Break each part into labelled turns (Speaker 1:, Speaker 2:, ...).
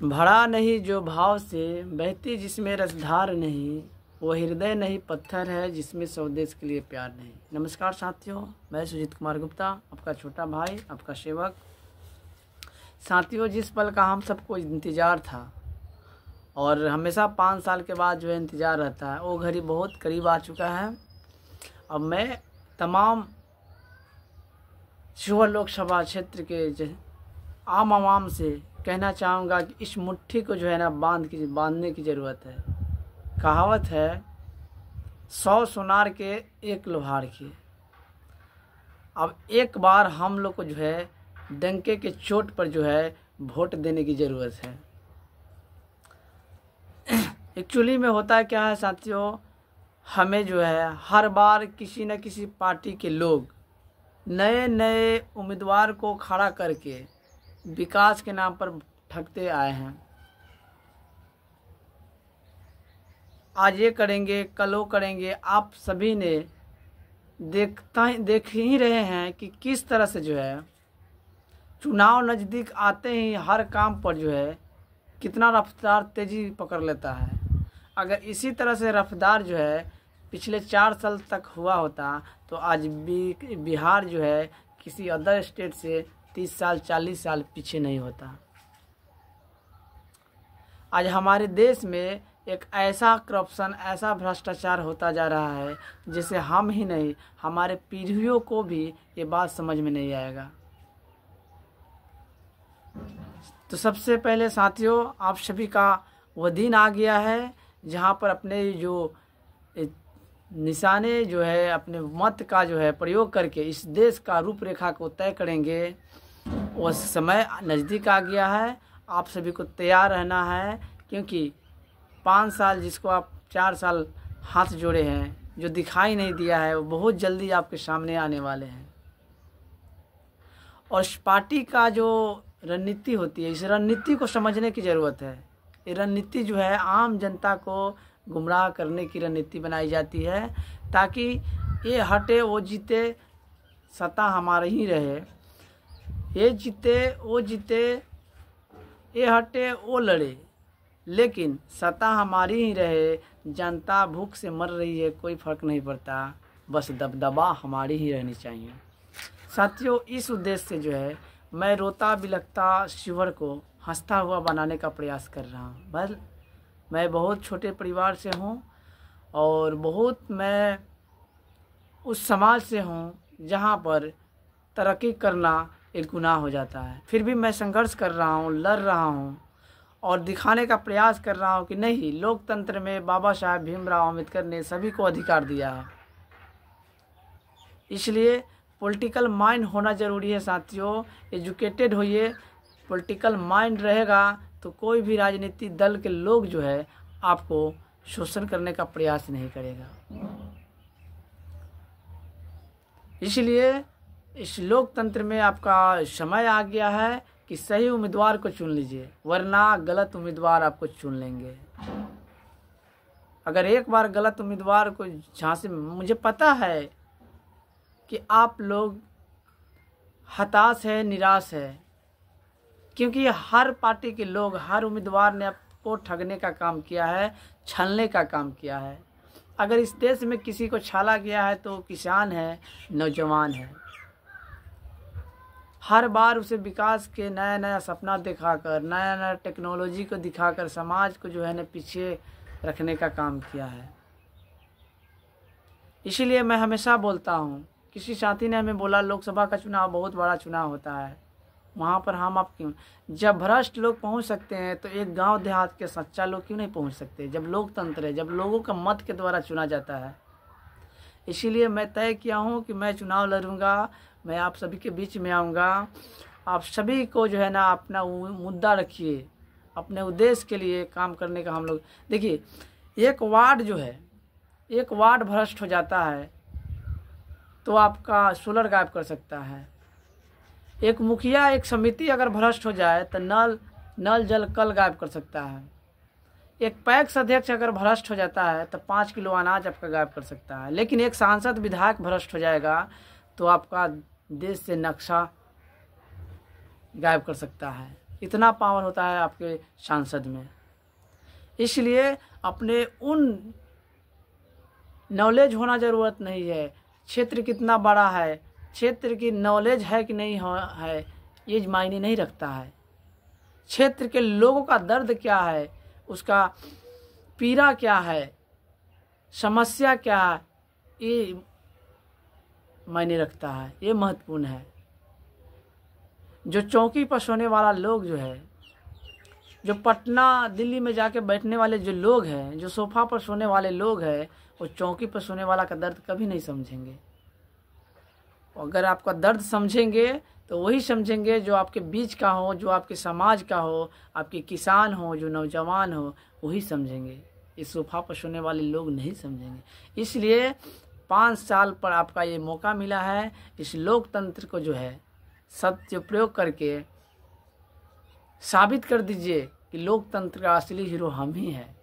Speaker 1: भरा नहीं जो भाव से, बहती जिसमें रसधार नहीं, वो हृदय नहीं पत्थर है जिसमें स्वदेश के लिए प्यार नहीं। नमस्कार साथियों, मैं सुजीत कुमार गुप्ता, आपका छोटा भाई, आपका सेवक। साथियों, जिस पल का हम सबको इंतज़ार था और हमेशा 5 साल के बाद जो है इंतज़ार रहता है, वो घड़ी बहुत करीब आ चुका है। अब मैं तमाम शिवहर लोकसभा क्षेत्र के आम आवाम से कहना चाहूँगा कि इस मुट्ठी को जो है ना बांधने की ज़रूरत है। कहावत है 100 सुनार के 1 लोहार की। अब एक बार हम लोग को जो है डंके के चोट पर जो है वोट देने की ज़रूरत है। एक्चुअली में होता क्या है साथियों, हमें जो है हर बार किसी न किसी पार्टी के लोग नए नए उम्मीदवार को खड़ा करके विकास के नाम पर ठगते आए हैं। आज ये करेंगे, कल वो करेंगे। आप सभी ने देख ही रहे हैं कि किस तरह से जो है चुनाव नज़दीक आते ही हर काम पर जो है कितना रफ्तार तेज़ी पकड़ लेता है। अगर इसी तरह से रफ्तार जो है पिछले 4 साल तक हुआ होता तो आज बिहार जो है किसी अदर स्टेट से 30 साल 40 साल पीछे नहीं होता। आज हमारे देश में एक ऐसा करप्शन, ऐसा भ्रष्टाचार होता जा रहा है जिसे हम ही नहीं, हमारे पीढ़ियों को भी ये बात समझ में नहीं आएगा। तो सबसे पहले साथियों, आप सभी का वह दिन आ गया है जहां पर अपने जो निशाने जो है अपने मत का जो है प्रयोग करके इस देश का रूपरेखा को तय करेंगे। वह समय नज़दीक आ गया है। आप सभी को तैयार रहना है, क्योंकि 5 साल जिसको आप 4 साल हाथ जोड़े हैं, जो दिखाई नहीं दिया है, वो बहुत जल्दी आपके सामने आने वाले हैं। और इस पार्टी का जो रणनीति होती है, इस रणनीति को समझने की ज़रूरत है। ये रणनीति जो है आम जनता को गुमराह करने की रणनीति बनाई जाती है, ताकि ये हटे वो जीते, सत्ता हमारी ही रहे। ये जीते वो जीते, ये हटे वो लड़े, लेकिन सत्ता हमारी ही रहे। जनता भूख से मर रही है, कोई फ़र्क नहीं पड़ता, बस दबदबा हमारी ही रहनी चाहिए। साथियों, इस उद्देश्य से जो है मैं रोता बिलखता शिवहर को हंसता हुआ बनाने का प्रयास कर रहा हूँ। बस मैं बहुत छोटे परिवार से हूँ और मैं उस समाज से हूँ जहाँ पर तरक्की करना एक गुनाह हो जाता है। फिर भी मैं संघर्ष कर रहा हूँ, लड़ रहा हूँ और दिखाने का प्रयास कर रहा हूँ कि नहीं, लोकतंत्र में बाबा साहब भीमराव अम्बेडकर ने सभी को अधिकार दिया है। इसलिए पॉलिटिकल माइंड होना ज़रूरी है साथियों। एजुकेटेड होइए, पॉलिटिकल माइंड रहेगा तो कोई भी राजनीतिक दल के लोग जो है आपको शोषण करने का प्रयास नहीं करेगा। इसलिए इस लोकतंत्र में आपका समय आ गया है कि सही उम्मीदवार को चुन लीजिए, वरना गलत उम्मीदवार आपको चुन लेंगे। अगर एक बार गलत उम्मीदवार को झांसे, मुझे पता है कि आप लोग हताश है, निराश है, क्योंकि हर पार्टी के लोग, हर उम्मीदवार ने आपको ठगने का काम किया है, छलने का काम किया है। अगर इस देश में किसी को छाला गया है तो किसान है, नौजवान है। हर बार उसे विकास के नया नया सपना दिखाकर, नया नया टेक्नोलॉजी को दिखाकर समाज को जो है ना पीछे रखने का काम किया है। इसीलिए मैं हमेशा बोलता हूँ, किसी साथी ने हमें बोला लोकसभा का चुनाव बहुत बड़ा चुनाव होता है, वहाँ पर हम आप क्यों, जब भ्रष्ट लोग पहुँच सकते हैं तो एक गांव देहात के सच्चा लोग क्यों नहीं पहुँच सकते? जब लोकतंत्र है, जब लोगों का मत के द्वारा चुना जाता है। इसीलिए मैं तय किया हूँ कि मैं चुनाव लड़ूंगा, मैं आप सभी के बीच में आऊँगा। आप सभी को जो है ना अपना मुद्दा रखिए, अपने उद्देश्य के लिए काम करने का हम लोग देखिए। एक वार्ड जो है, एक वार्ड भ्रष्ट हो जाता है तो आपका सोलर गायब कर सकता है। एक मुखिया, एक समिति अगर भ्रष्ट हो जाए तो नल जल कल गायब कर सकता है। एक पैक्स अध्यक्ष अगर भ्रष्ट हो जाता है तो 5 किलो अनाज आपका गायब कर सकता है। लेकिन एक सांसद विधायक भ्रष्ट हो जाएगा तो आपका देश से नक्शा गायब कर सकता है। इतना पावर होता है आपके सांसद में। इसलिए अपने उन नॉलेज होना ज़रूरत नहीं है, क्षेत्र कितना बड़ा है, क्षेत्र की नॉलेज है कि नहीं है, ये मायने नहीं रखता है। क्षेत्र के लोगों का दर्द क्या है, उसका पीड़ा क्या है, समस्या क्या है, ये मायने रखता है, ये महत्वपूर्ण है। जो चौकी पर सोने वाला लोग जो है, जो पटना दिल्ली में जाके बैठने वाले जो लोग हैं, जो सोफा पर सोने वाले लोग हैं, वो चौकी पर सोने वाला का दर्द कभी नहीं समझेंगे। अगर आपका दर्द समझेंगे तो वही समझेंगे जो आपके बीच का हो, जो आपके समाज का हो, आपके किसान हो, जो नौजवान हो, वही समझेंगे। इस सोफा पर सोने वाले लोग नहीं समझेंगे। इसलिए 5 साल पर आपका ये मौका मिला है, इस लोकतंत्र को जो है सत्य प्रयोग करके साबित कर दीजिए कि लोकतंत्र का असली हीरो हम ही हैं,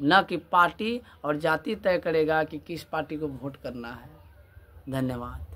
Speaker 1: न कि पार्टी और जाति तय करेगा कि किस पार्टी को वोट करना है। धन्यवाद।